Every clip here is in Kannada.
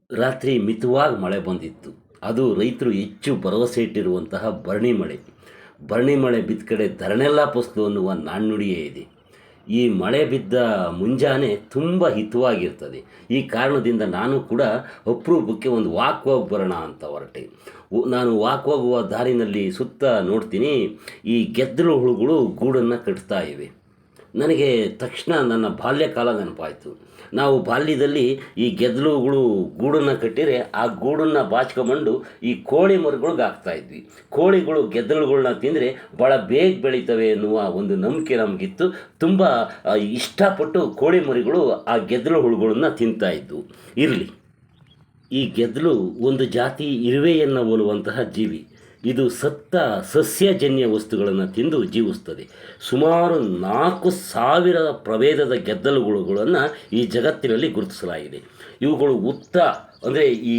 ರಾತ್ರಿ ಮಿತವಾಗಿ ಮಳೆ ಬಂದಿತ್ತು. ಅದು ರೈತರು ಹೆಚ್ಚು ಭರವಸೆ ಇಟ್ಟಿರುವಂತಹ ಭರಣಿ ಮಳೆ. ಭರಣಿ ಮಳೆ ಬಿದ್ದ ಕಡೆ ಧರನೆಲ್ಲ ಫಸಲು ಅನ್ನುವ ನಾಣ್ಣುಡಿಯೇ ಇದೆ. ಈ ಮಳೆ ಬಿದ್ದ ಮುಂಜಾನೆ ತುಂಬ ಹಿತವಾಗಿರ್ತದೆ. ಈ ಕಾರಣದಿಂದ ನಾನು ಕೂಡ ಅಪರೂಪಕ್ಕೆ ಒಂದು ವಾಕ್ ಹೋಗಿ ಬರೋಣ ಅಂತ ಹೊರಟೆ. ನಾನು ವಾಕ್ ಹೋಗುವ ದಾರಿನಲ್ಲಿ ಸುತ್ತ ನೋಡ್ತೀನಿ, ಈ ಗೆದ್ದಲು ಹುಳುಗಳು ಗೂಡನ್ನು ಕಟ್ತಾ ಇವೆ. ನನಗೆ ತಕ್ಷಣ ನನ್ನ ಬಾಲ್ಯಕಾಲ ನೆನಪಾಯಿತು. ನಾವು ಬಾಲ್ಯದಲ್ಲಿ ಈ ಗೆದ್ದಲುಗಳು ಗೂಡನ್ನು ಕಟ್ಟಿದರೆ ಆ ಗೂಡನ್ನು ಬಾಚ್ಕೊಂಬಂಡು ಈ ಕೋಳಿ ಮರಿಗಳ್ಗೆ ಹಾಕ್ತಾಯಿದ್ವಿ. ಕೋಳಿಗಳು ಗೆದ್ದಲುಗಳನ್ನ ತಿಂದರೆ ಭಾಳ ಬೇಗ ಬೆಳೀತವೆ ಎನ್ನುವ ಒಂದು ನಂಬಿಕೆ ನಮಗಿತ್ತು. ತುಂಬ ಇಷ್ಟಪಟ್ಟು ಕೋಳಿ ಮರಿಗಳು ಆ ಗೆದ್ದಲು ಹುಳುಗಳನ್ನ ತಿಂತಾಯಿದ್ವು. ಇರಲಿ, ಈ ಗೆದ್ದಲು ಒಂದು ಜಾತಿ ಇರುವೆಯನ್ನು ಹೋಲುವಂತಹ ಜೀವಿ. ಇದು ಸತ್ತ ಸಸ್ಯಜನ್ಯ ವಸ್ತುಗಳನ್ನು ತಿಂದು ಜೀವಿಸ್ತದೆ. ಸುಮಾರು 4,000 ಪ್ರಭೇದದ ಗೆದ್ದಲುಗಳನ್ನು ಈ ಜಗತ್ತಿನಲ್ಲಿ ಗುರುತಿಸಲಾಗಿದೆ. ಇವುಗಳು ಅಂದರೆ ಈ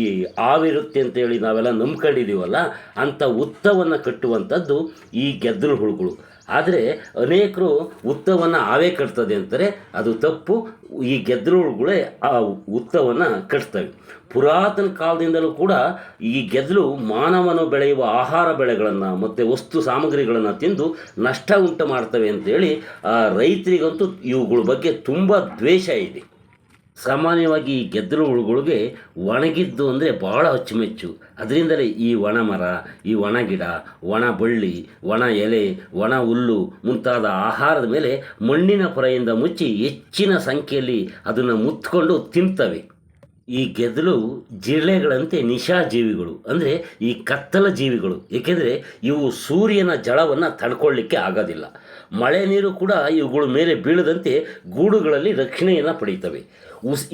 ಆವಿರುತ್ತೆ ಅಂತೇಳಿ ನಾವೆಲ್ಲ ನಂಬ್ಕೊಂಡಿದ್ದೀವಲ್ಲ, ಅಂಥ ಉತ್ತವನ್ನು ಕಟ್ಟುವಂಥದ್ದು ಈ ಗೆದ್ದಲು ಹುಳುಗಳು. ಆದರೆ ಅನೇಕರು ಉತ್ತವನ್ನು ಆವೇ ಕಟ್ತದೆ ಅಂತಾರೆ. ಅದು ತಪ್ಪು. ಈ ಗೆದ್ದಲುಗಳೇ ಆ ಉತ್ತವನ್ನು ಕಟ್ತವೆ. ಪುರಾತನ ಕಾಲದಿಂದಲೂ ಕೂಡ ಈ ಗೆದ್ದಲು ಮಾನವನು ಬೆಳೆಯುವ ಆಹಾರ ಬೆಳೆಗಳನ್ನು ಮತ್ತು ವಸ್ತು ಸಾಮಗ್ರಿಗಳನ್ನು ತಿಂದು ನಷ್ಟ ಉಂಟು ಮಾಡ್ತವೆ ಅಂತೇಳಿ ರೈತರಿಗಂತೂ ಇವುಗಳ ಬಗ್ಗೆ ತುಂಬ ದ್ವೇಷ ಇದೆ. ಸಾಮಾನ್ಯವಾಗಿ ಈ ಗೆದ್ದಲು ಹುಳುಗಳಿಗೆ ಒಣಗಿದ್ದು ಅಂದರೆ ಭಾಳ ಅಚ್ಚುಮೆಚ್ಚು. ಅದರಿಂದಲೇ ಈ ಒಣ ಮರ, ಈ ಒಣ ಗಿಡ, ಒಣ ಬಳ್ಳಿ, ಒಣ ಎಲೆ, ಒಣ ಹುಲ್ಲು ಮುಂತಾದ ಆಹಾರದ ಮೇಲೆ ಮಣ್ಣಿನ ಪೊರೆಯಿಂದ ಮುಚ್ಚಿ ಹೆಚ್ಚಿನ ಸಂಖ್ಯೆಯಲ್ಲಿ ಅದನ್ನು ಮುತ್ಕೊಂಡು ತಿಂತವೆ. ಈ ಗೆದ್ದಲು ಜಿರಳೆಗಳಂತೆ ನಿಶಾಜೀವಿಗಳು, ಅಂದರೆ ಈ ಕತ್ತಲ ಜೀವಿಗಳು. ಏಕೆಂದರೆ ಇವು ಸೂರ್ಯನ ಜಳವನ್ನು ತಡ್ಕೊಳ್ಳಿಕ್ಕೆ ಆಗೋದಿಲ್ಲ. ಮಳೆ ನೀರು ಕೂಡ ಇವುಗಳ ಮೇಲೆ ಬೀಳದಂತೆ ಗೂಡುಗಳಲ್ಲಿ ರಕ್ಷಣೆಯನ್ನು ಪಡೀತವೆ.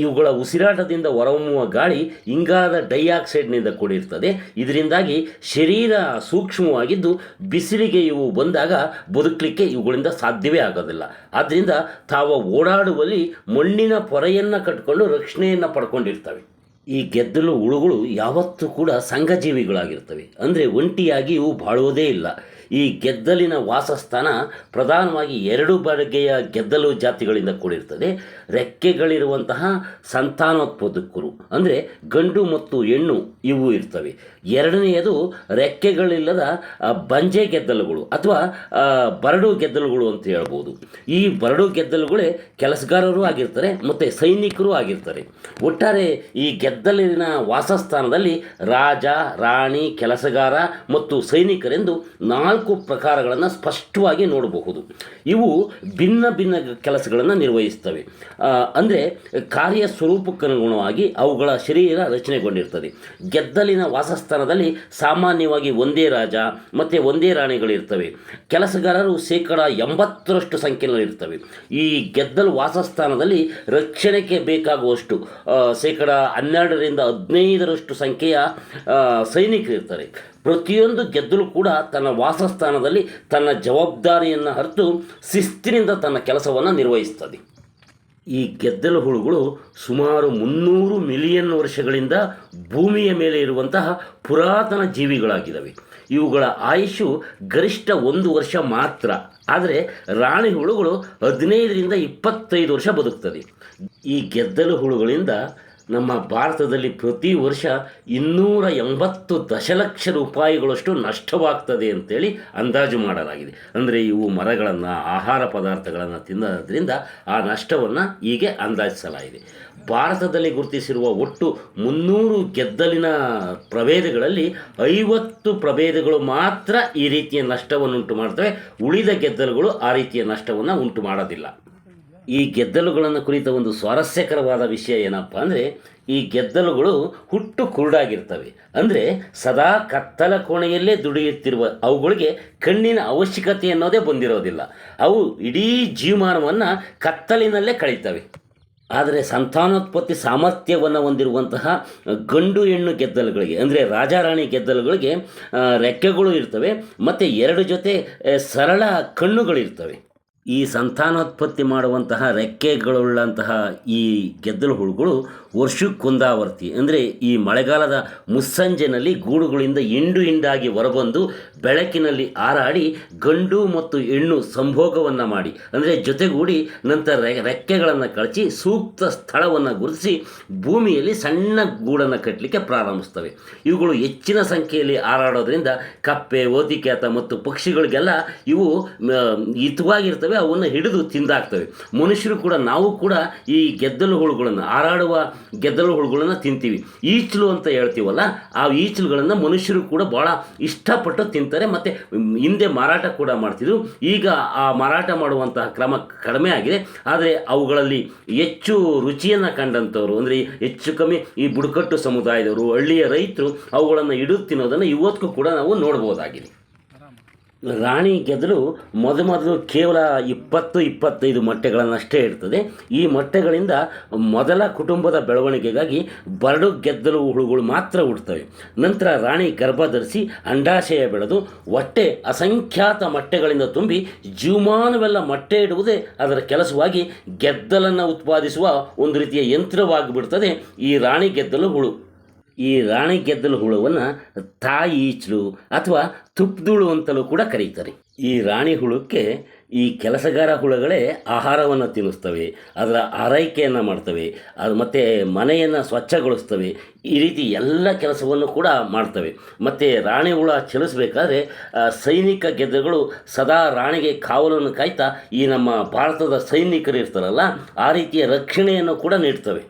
ಇವುಗಳ ಉಸಿರಾಟದಿಂದ ಹೊರಹೊಮ್ಮುವ ಗಾಳಿ ಇಂಗಾಲದ ಡೈಆಕ್ಸೈಡ್ನಿಂದ ಕೂಡಿರ್ತದೆ. ಇದರಿಂದಾಗಿ ಶರೀರ ಸೂಕ್ಷ್ಮವಾಗಿದ್ದು ಬಿಸಿಲಿಗೆ ಇವು ಬಂದಾಗ ಬದುಕಲಿಕ್ಕೆ ಇವುಗಳಿಂದ ಸಾಧ್ಯವೇ ಆಗೋದಿಲ್ಲ. ಆದ್ದರಿಂದ ತಾವು ಓಡಾಡುವಲ್ಲಿ ಮಣ್ಣಿನ ಪೊರೆಯನ್ನು ಕಟ್ಟಿಕೊಂಡು ರಕ್ಷಣೆಯನ್ನು ಪಡ್ಕೊಂಡಿರ್ತವೆ. ಈ ಗೆದ್ದಲು ಹುಳುಗಳು ಯಾವತ್ತೂ ಕೂಡ ಸಂಘಜೀವಿಗಳಾಗಿರ್ತವೆ. ಅಂದರೆ ಒಂಟಿಯಾಗಿ ಇವು ಬಾಳುವುದೇ ಇಲ್ಲ. ಈ ಗೆದ್ದಲಿನ ವಾಸಸ್ಥಾನ ಪ್ರಧಾನವಾಗಿ 2 ಬಗೆಯ ಗೆದ್ದಲು ಜಾತಿಗಳಿಂದ ಕೂಡಿರ್ತದೆ. ರೆಕ್ಕೆಗಳಿರುವಂತಹ ಸಂತಾನೋತ್ಪಾದಕರು, ಅಂದರೆ ಗಂಡು ಮತ್ತು ಹೆಣ್ಣು ಇವು ಇರ್ತವೆ. ಎರಡನೆಯದು ರೆಕ್ಕೆಗಳಿಲ್ಲದ ಬಂಜೆ ಗೆದ್ದಲುಗಳು ಅಥವಾ ಬರಡು ಗೆದ್ದಲುಗಳು ಅಂತ ಹೇಳ್ಬೋದು. ಈ ಬರಡು ಗೆದ್ದಲುಗಳೇ ಕೆಲಸಗಾರರು ಆಗಿರ್ತಾರೆ ಮತ್ತು ಸೈನಿಕರು ಆಗಿರ್ತಾರೆ. ಒಟ್ಟಾರೆ ಈ ಗೆದ್ದಲಿನ ವಾಸಸ್ಥಾನದಲ್ಲಿ ರಾಜ, ರಾಣಿ, ಕೆಲಸಗಾರ ಮತ್ತು ಸೈನಿಕರೆಂದು 4 ಪ್ರಕಾರಗಳನ್ನು ಸ್ಪಷ್ಟವಾಗಿ ನೋಡಬಹುದು. ಇವು ಭಿನ್ನ ಭಿನ್ನ ಕೆಲಸಗಳನ್ನು ನಿರ್ವಹಿಸ್ತವೆ. ಅಂದರೆ ಕಾರ್ಯ ಸ್ವರೂಪಕ್ಕನುಗುಣವಾಗಿ ಅವುಗಳ ಶರೀರ ರಚನೆಗೊಂಡಿರ್ತದೆ. ಗೆದ್ದಲಿನ ವಾಸಸ್ಥಾನದಲ್ಲಿ ಸಾಮಾನ್ಯವಾಗಿ ಒಂದೇ ರಾಜ ಮತ್ತು ಒಂದೇ ರಾಣಿಗಳಿರ್ತವೆ. ಕೆಲಸಗಾರರು 80% ಸಂಖ್ಯೆಯಲ್ಲಿರ್ತವೆ. ಈ ಗೆದ್ದಲು ವಾಸಸ್ಥಾನದಲ್ಲಿ ರಕ್ಷಣೆಗೆ ಬೇಕಾಗುವಷ್ಟು 12% 15% ಸಂಖ್ಯೆಯ ಸೈನಿಕರಿರ್ತಾರೆ. ಪ್ರತಿಯೊಂದು ಗೆದ್ದಲು ಕೂಡ ತನ್ನ ವಾಸಸ್ಥಾನದಲ್ಲಿ ತನ್ನ ಜವಾಬ್ದಾರಿಯನ್ನು ಅರಿತು ಶಿಸ್ತಿನಿಂದ ತನ್ನ ಕೆಲಸವನ್ನು ನಿರ್ವಹಿಸ್ತದೆ. ಈ ಗೆದ್ದಲು ಹುಳುಗಳು ಸುಮಾರು 300 ಮಿಲಿಯನ್ ವರ್ಷಗಳಿಂದ ಭೂಮಿಯ ಮೇಲೆ ಇರುವಂತಹ ಪುರಾತನ ಜೀವಿಗಳಾಗಿದ್ದಾವೆ. ಇವುಗಳ ಆಯುಷು ಗರಿಷ್ಠ 1 ವರ್ಷ ಮಾತ್ರ. ಆದರೆ ರಾಣಿ ಹುಳುಗಳು 15ರಿಂದ 25 ವರ್ಷ ಬದುಕ್ತದೆ. ಈ ಗೆದ್ದಲು ಹುಳುಗಳಿಂದ ನಮ್ಮ ಭಾರತದಲ್ಲಿ ಪ್ರತಿ ವರ್ಷ 280 ದಶಲಕ್ಷ ರೂಪಾಯಿಗಳಷ್ಟು ನಷ್ಟವಾಗ್ತದೆ ಅಂತೇಳಿ ಅಂದಾಜು ಮಾಡಲಾಗಿದೆ. ಅಂದರೆ ಇವು ಮರಗಳನ್ನು, ಆಹಾರ ಪದಾರ್ಥಗಳನ್ನು ತಿನ್ನೋದ್ರಿಂದ ಆ ನಷ್ಟವನ್ನು ಹೀಗೆ ಅಂದಾಜಿಸಲಾಗಿದೆ. ಭಾರತದಲ್ಲಿ ಗುರುತಿಸಿರುವ ಒಟ್ಟು 300 ಗೆದ್ದಲಿನ ಪ್ರಭೇದಗಳಲ್ಲಿ 50 ಪ್ರಭೇದಗಳು ಮಾತ್ರ ಈ ರೀತಿಯ ನಷ್ಟವನ್ನುಂಟು ಮಾಡ್ತವೆ. ಉಳಿದ ಗೆದ್ದಲುಗಳು ಆ ರೀತಿಯ ನಷ್ಟವನ್ನು ಉಂಟು ಮಾಡೋದಿಲ್ಲ. ಈ ಗೆದ್ದಲುಗಳನ್ನು ಕುರಿತ ಒಂದು ಸ್ವಾರಸ್ಯಕರವಾದ ವಿಷಯ ಏನಪ್ಪ ಅಂದರೆ, ಈ ಗೆದ್ದಲುಗಳು ಹುಟ್ಟು ಕುರುಡಾಗಿರ್ತವೆ. ಅಂದರೆ ಸದಾ ಕತ್ತಲ ಕೋಣೆಯಲ್ಲೇ ದುಡಿಯುತ್ತಿರುವ ಅವುಗಳಿಗೆ ಕಣ್ಣಿನ ಅವಶ್ಯಕತೆ ಅನ್ನೋದೇ ಬಂದಿರೋದಿಲ್ಲ. ಅವು ಇಡೀ ಜೀವಮಾನವನ್ನು ಕತ್ತಲಿನಲ್ಲೇ ಕಳೀತವೆ. ಆದರೆ ಸಂತಾನೋತ್ಪತ್ತಿ ಸಾಮರ್ಥ್ಯವನ್ನು ಹೊಂದಿರುವಂತಹ ಗಂಡು ಹೆಣ್ಣು ಗೆದ್ದಲುಗಳಿಗೆ, ಅಂದರೆ ರಾಜಾರಾಣಿ ಗೆದ್ದಲುಗಳಿಗೆ ರೆಕ್ಕೆಗಳು ಇರ್ತವೆ ಮತ್ತು 2 ಜೊತೆ ಸರಳ ಕಣ್ಣುಗಳಿರ್ತವೆ. ಈ ಸಂತಾನೋತ್ಪತ್ತಿ ಮಾಡುವಂತಹ ರೆಕ್ಕೆಗಳುಳ್ಳಂತಹ ಈ ಗೆದ್ದಲು ಹುಳುಗಳು ವರ್ಷಕ್ಕೊಂದಾವರ್ತಿ, ಅಂದರೆ ಈ ಮಳೆಗಾಲದ ಮುಸ್ಸಂಜೆನಲ್ಲಿ ಗೂಡುಗಳಿಂದ ಹಿಂಡಾಗಿ ಹೊರಬಂದು ಬೆಳಕಿನಲ್ಲಿ ಹಾರಾಡಿ ಗಂಡು ಮತ್ತು ಹೆಣ್ಣು ಸಂಭೋಗವನ್ನು ಮಾಡಿ, ಅಂದರೆ ಜೊತೆಗೂಡಿ ನಂತರ ರೆಕ್ಕೆಗಳನ್ನು ಕಳಚಿ ಸೂಕ್ತ ಸ್ಥಳವನ್ನು ಗುರುತಿಸಿ ಭೂಮಿಯಲ್ಲಿ ಸಣ್ಣ ಗೂಡನ್ನು ಕಟ್ಟಲಿಕ್ಕೆ ಪ್ರಾರಂಭಿಸ್ತವೆ. ಇವುಗಳು ಹೆಚ್ಚಿನ ಸಂಖ್ಯೆಯಲ್ಲಿ ಹಾರಾಡೋದ್ರಿಂದ ಕಪ್ಪೆ, ಓತಿಕ್ಯಾತ ಮತ್ತು ಪಕ್ಷಿಗಳಿಗೆಲ್ಲ ಇವು ಹಿತವಾಗಿರ್ತವೆ, ಅವನ್ನು ಹಿಡಿದು ತಿಂದಾಕ್ತವೆ. ಮನುಷ್ಯರು ಕೂಡ, ನಾವು ಕೂಡ ಈ ಗೆದ್ದಲು ಹುಳುಗಳನ್ನು, ಹಾರಾಡುವ ಗೆದ್ದಲು ಹುಳುಗಳನ್ನು ತಿಂತೀವಿ. ಈಚಲು ಅಂತ ಹೇಳ್ತೀವಲ್ಲ, ಆ ಈಚಲುಗಳನ್ನು ಮನುಷ್ಯರು ಕೂಡ ಭಾಳ ಇಷ್ಟಪಟ್ಟು ತಿಂತಾರೆ, ಮತ್ತು ಹಿಂದೆ ಮಾರಾಟ ಕೂಡ ಮಾಡ್ತಿದ್ರು. ಈಗ ಆ ಮಾರಾಟ ಮಾಡುವಂತಹ ಕ್ರಮ ಕಡಿಮೆ ಆಗಿದೆ. ಆದರೆ ಅವುಗಳಲ್ಲಿ ಹೆಚ್ಚು ರುಚಿಯನ್ನು ಕಂಡಂಥವ್ರು, ಅಂದರೆ ಹೆಚ್ಚು ಕಮ್ಮಿ ಈ ಬುಡಕಟ್ಟು ಸಮುದಾಯದವರು, ಹಳ್ಳಿಯ ರೈತರು ಅವುಗಳನ್ನು ಹಿಡಿದು ತಿನ್ನೋದನ್ನು ಇವತ್ತಿಗೂ ಕೂಡ ನಾವು ನೋಡ್ಬೋದಾಗಿದೆ. ರಾಣಿ ಗೆದ್ದಲು ಮೊದಲು ಕೇವಲ 20-25 ಮೊಟ್ಟೆಗಳನ್ನಷ್ಟೇ ಇಡ್ತದೆ. ಈ ಮೊಟ್ಟೆಗಳಿಂದ ಮೊದಲ ಕುಟುಂಬದ ಬೆಳವಣಿಗೆಗಾಗಿ ಬರಡು ಗೆದ್ದಲು ಹುಳುಗಳು ಮಾತ್ರ ಹುಡ್ತವೆ. ನಂತರ ರಾಣಿ ಗರ್ಭಧರಿಸಿ ಅಂಡಾಶಯ ಬೆಳೆದು ಹೊಟ್ಟೆ ಅಸಂಖ್ಯಾತ ಮೊಟ್ಟೆಗಳಿಂದ ತುಂಬಿ ಜೀವಮಾನವೆಲ್ಲ ಮೊಟ್ಟೆ ಇಡುವುದೇ ಅದರ ಕೆಲಸವಾಗಿ ಗೆದ್ದಲನ್ನು ಉತ್ಪಾದಿಸುವ ಒಂದು ರೀತಿಯ ಯಂತ್ರವಾಗಿಬಿಡ್ತದೆ ಈ ರಾಣಿ ಗೆದ್ದಲು ಹುಳು. ಈ ರಾಣಿ ಗೆದ್ದಲು ಹುಳುವನ್ನು ತಾಯಿ ಈಚಲು ಅಥವಾ ತುಪ್ಪದುಳು ಅಂತಲೂ ಕೂಡ ಕರೀತಾರೆ. ಈ ರಾಣಿ ಹುಳುಕ್ಕೆ ಈ ಕೆಲಸಗಾರ ಹುಳುಗಳೇ ಆಹಾರವನ್ನು ತಿನ್ನಿಸ್ತವೆ, ಅದರ ಆರೈಕೆಯನ್ನು ಮಾಡ್ತವೆ, ಅದು ಮತ್ತು ಮನೆಯನ್ನು ಸ್ವಚ್ಛಗೊಳಿಸ್ತವೆ. ಈ ರೀತಿ ಎಲ್ಲ ಕೆಲಸವನ್ನು ಕೂಡ ಮಾಡ್ತವೆ. ಮತ್ತು ರಾಣಿ ಹುಳ ಚಲಿಸಬೇಕಾದ್ರೆ ಸೈನಿಕ ಗೆದ್ದಲುಗಳು ಸದಾ ರಾಣಿಗೆ ಕಾವಲನ್ನು ಕಾಯ್ತಾ ಈ ನಮ್ಮ ಭಾರತದ ಸೈನಿಕರು ಇರ್ತಾರಲ್ಲ, ಆ ರೀತಿಯ ರಕ್ಷಣೆಯನ್ನು ಕೂಡ ನೀಡ್ತವೆ.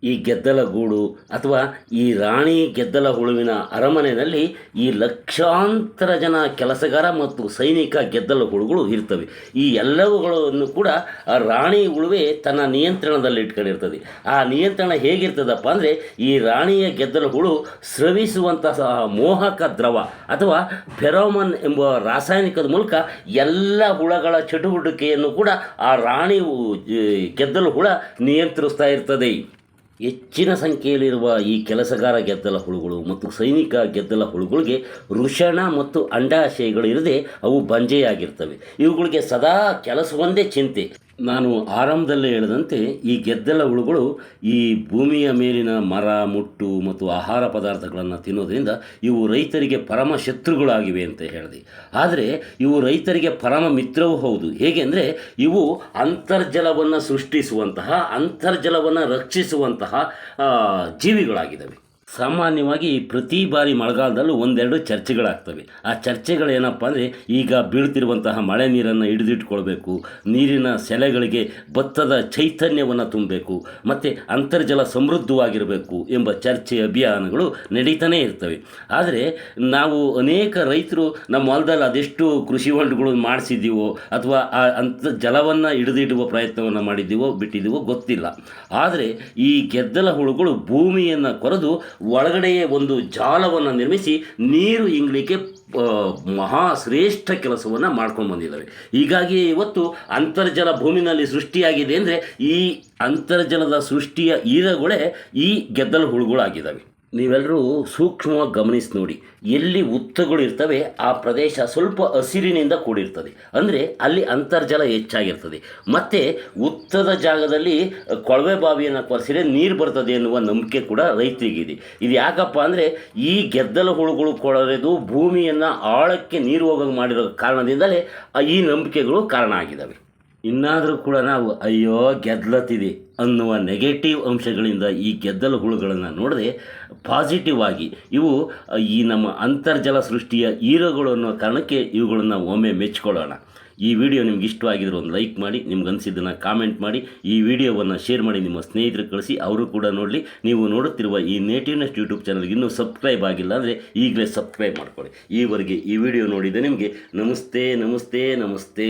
ಈ ಗೆದ್ದಲ ಗೂಡು ಅಥವಾ ಈ ರಾಣಿ ಗೆದ್ದಲ ಹುಳುವಿನ ಅರಮನೆಯಲ್ಲಿ ಈ ಲಕ್ಷಾಂತರ ಜನ ಕೆಲಸಗಾರ ಮತ್ತು ಸೈನಿಕ ಗೆದ್ದಲ ಹುಳುಗಳು ಇರ್ತವೆ. ಈ ಎಲ್ಲವುಗಳನ್ನು ಕೂಡ ಆ ರಾಣಿ ಹುಳುವೇ ತನ್ನ ನಿಯಂತ್ರಣದಲ್ಲಿ ಇಟ್ಕೊಂಡಿರ್ತದೆ. ಆ ನಿಯಂತ್ರಣ ಹೇಗಿರ್ತದಪ್ಪ ಅಂದರೆ, ಈ ರಾಣಿಯ ಗೆದ್ದಲ ಹುಳು ಸ್ರವಿಸುವಂತಹ ಮೋಹಕ ದ್ರವ ಅಥವಾ ಫೆರೋಮನ್ ಎಂಬ ರಾಸಾಯನಿಕದ ಮೂಲಕ ಎಲ್ಲ ಹುಳಗಳ ಚಟುವಟಿಕೆಯನ್ನು ಕೂಡ ಆ ರಾಣಿ ಗೆದ್ದಲು ಹುಳ ನಿಯಂತ್ರಿಸ್ತಾ ಇರ್ತದೆ. ಹೆಚ್ಚಿನ ಸಂಖ್ಯೆಯಲ್ಲಿರುವ ಈ ಕೆಲಸಗಾರ ಗೆದ್ದಲ ಹುಳುಗಳು ಮತ್ತು ಸೈನಿಕ ಗೆದ್ದಲ ಹುಳುಗಳಿಗೆ ವೃಷಣ ಮತ್ತು ಅಂಡಾಶಯಗಳಿರದೆ ಅವು ಬಂಜೆಯಾಗಿರ್ತವೆ. ಇವುಗಳಿಗೆ ಸದಾ ಕೆಲಸವೊಂದೇ ಚಿಂತೆ. ನಾನು ಆರಂಭದಲ್ಲೇ ಹೇಳಿದಂತೆ ಈ ಗೆದ್ದಲ ಹುಳುಗಳು ಈ ಭೂಮಿಯ ಮೇಲಿನ ಮರ, ಮುಟ್ಟು ಮತ್ತು ಆಹಾರ ಪದಾರ್ಥಗಳನ್ನು ತಿನ್ನೋದ್ರಿಂದ ಇವು ರೈತರಿಗೆ ಪರಮ ಶತ್ರುಗಳಾಗಿವೆ ಅಂತ ಹೇಳಿದೆ. ಆದರೆ ಇವು ರೈತರಿಗೆ ಪರಮ ಮಿತ್ರವೂ ಹೌದು. ಹೇಗೆ ಅಂದರೆ, ಇವು ಅಂತರ್ಜಲವನ್ನು ಸೃಷ್ಟಿಸುವಂತಹ, ಅಂತರ್ಜಲವನ್ನು ರಕ್ಷಿಸುವಂತಹ ಜೀವಿಗಳಾಗಿದ್ದಾವೆ. ಸಾಮಾನ್ಯವಾಗಿ ಪ್ರತಿ ಬಾರಿ ಮಳೆಗಾಲದಲ್ಲೂ ಒಂದೆರಡು ಚರ್ಚೆಗಳಾಗ್ತವೆ. ಆ ಚರ್ಚೆಗಳೇನಪ್ಪ ಅಂದರೆ, ಈಗ ಬೀಳ್ತಿರುವಂತಹ ಮಳೆ ನೀರನ್ನು ಹಿಡಿದಿಟ್ಕೊಳ್ಬೇಕು, ನೀರಿನ ಸೆಲೆಗಳಿಗೆ ಭತ್ತದ ಚೈತನ್ಯವನ್ನು ತುಂಬಬೇಕು, ಮತ್ತು ಅಂತರ್ಜಲ ಸಮೃದ್ಧವಾಗಿರಬೇಕು ಎಂಬ ಚರ್ಚೆ, ಅಭಿಯಾನಗಳು ನಡೀತಾನೇ ಇರ್ತವೆ. ಆದರೆ ನಾವು ಅನೇಕ ರೈತರು ನಮ್ಮ ಹೊಲದಲ್ಲಿ ಅದೆಷ್ಟು ಕೃಷಿ ಹೊಂಡಗಳು ಮಾಡಿಸಿದ್ದೀವೋ ಅಥವಾ ಆ ಜಲವನ್ನು ಹಿಡಿದಿಡುವ ಪ್ರಯತ್ನವನ್ನು ಮಾಡಿದ್ದೀವೋ ಬಿಟ್ಟಿದ್ದೀವೋ ಗೊತ್ತಿಲ್ಲ. ಆದರೆ ಈ ಗೆದ್ದಲ ಹುಳುಗಳು ಭೂಮಿಯನ್ನು ಕೊರೆದು ಒಳಗಡೆಯೇ ಒಂದು ಜಾಲವನ್ನು ನಿರ್ಮಿಸಿ ನೀರು ಇಂಗ್ಲಿಕ್ಕೆ ಮಹಾಶ್ರೇಷ್ಠ ಕೆಲಸವನ್ನು ಮಾಡ್ಕೊಂಡು ಬಂದಿದ್ದಾವೆ. ಹೀಗಾಗಿ ಇವತ್ತು ಅಂತರ್ಜಲ ಭೂಮಿನಲ್ಲಿ ಸೃಷ್ಟಿಯಾಗಿದೆ ಅಂದರೆ ಈ ಅಂತರ್ಜಲದ ಸೃಷ್ಟಿಯ ಈರಗಳೇ ಈ ಗೆದ್ದಲು ಹುಳುಗಳಾಗಿದ್ದಾವೆ. ನೀವೆಲ್ಲರೂ ಸೂಕ್ಷ್ಮವಾಗಿ ಗಮನಿಸಿ ನೋಡಿ, ಎಲ್ಲಿ ಉತ್ತಗಳು ಇರ್ತವೆ ಆ ಪ್ರದೇಶ ಸ್ವಲ್ಪ ಹಸಿರಿನಿಂದ ಕೂಡಿರ್ತದೆ, ಅಂದರೆ ಅಲ್ಲಿ ಅಂತರ್ಜಲ ಹೆಚ್ಚಾಗಿರ್ತದೆ. ಮತ್ತು ಉತ್ತದ ಜಾಗದಲ್ಲಿ ಕೊಳವೆ ಬಾವಿಯನ್ನು ಕೊರೆಸಿದ್ರೆ ನೀರು ಬರ್ತದೆ ಎನ್ನುವ ನಂಬಿಕೆ ಕೂಡ ರೈತರಿಗಿದೆ. ಇದು ಯಾಕಪ್ಪ ಅಂದರೆ, ಈ ಗೆದ್ದಲ ಹುಳುಗಳು ಕೊಳೆದು ಭೂಮಿಯನ್ನು ಆಳಕ್ಕೆ ನೀರು ಹೋಗೋದು ಮಾಡಿರೋ ಕಾರಣದಿಂದಲೇ ಈ ನಂಬಿಕೆಗಳು ಕಾರಣ ಆಗಿದ್ದಾವೆ. ಇನ್ನಾದರೂ ಕೂಡ ನಾವು ಅಯ್ಯೋ ಗೆದ್ದಲತ್ತಿದೆ ಅನ್ನುವ ನೆಗೆಟಿವ್ ಅಂಶಗಳಿಂದ ಈ ಗೆದ್ದಲು ಹುಳುಗಳನ್ನು ನೋಡದೆ ಪಾಸಿಟಿವ್ ಆಗಿ ಇವು ಈ ನಮ್ಮ ಅಂತರ್ಜಲ ಸೃಷ್ಟಿಯ ಹೀರೋಗಳು ಅನ್ನೋ ಕಾರಣಕ್ಕೆ ಇವುಗಳನ್ನು ಒಮ್ಮೆ ಮೆಚ್ಕೊಳ್ಳೋಣ. ಈ ವಿಡಿಯೋ ನಿಮ್ಗೆ ಇಷ್ಟವಾಗಿದ್ರೆ ಒಂದು ಲೈಕ್ ಮಾಡಿ, ನಿಮ್ಗೆ ಅನಿಸಿದ್ದನ್ನು ಕಾಮೆಂಟ್ ಮಾಡಿ, ಈ ವಿಡಿಯೋವನ್ನು ಶೇರ್ ಮಾಡಿ ನಿಮ್ಮ ಸ್ನೇಹಿತರು ಕಳಿಸಿ, ಅವರು ಕೂಡ ನೋಡಲಿ. ನೀವು ನೋಡುತ್ತಿರುವ ಈ ನೇಟಿವ್ನೆಸ್ ಯೂಟ್ಯೂಬ್ ಚಾನಲ್ಗೆ ಇನ್ನೂ ಸಬ್ಸ್ಕ್ರೈಬ್ ಆಗಿಲ್ಲ ಅಂದರೆ ಈಗಲೇ ಸಬ್ಸ್ಕ್ರೈಬ್ ಮಾಡ್ಕೊಳ್ಳಿ. ಈವರೆಗೆ ಈ ವಿಡಿಯೋ ನೋಡಿದ ನಿಮಗೆ ನಮಸ್ತೆ ನಮಸ್ತೆ ನಮಸ್ತೆ.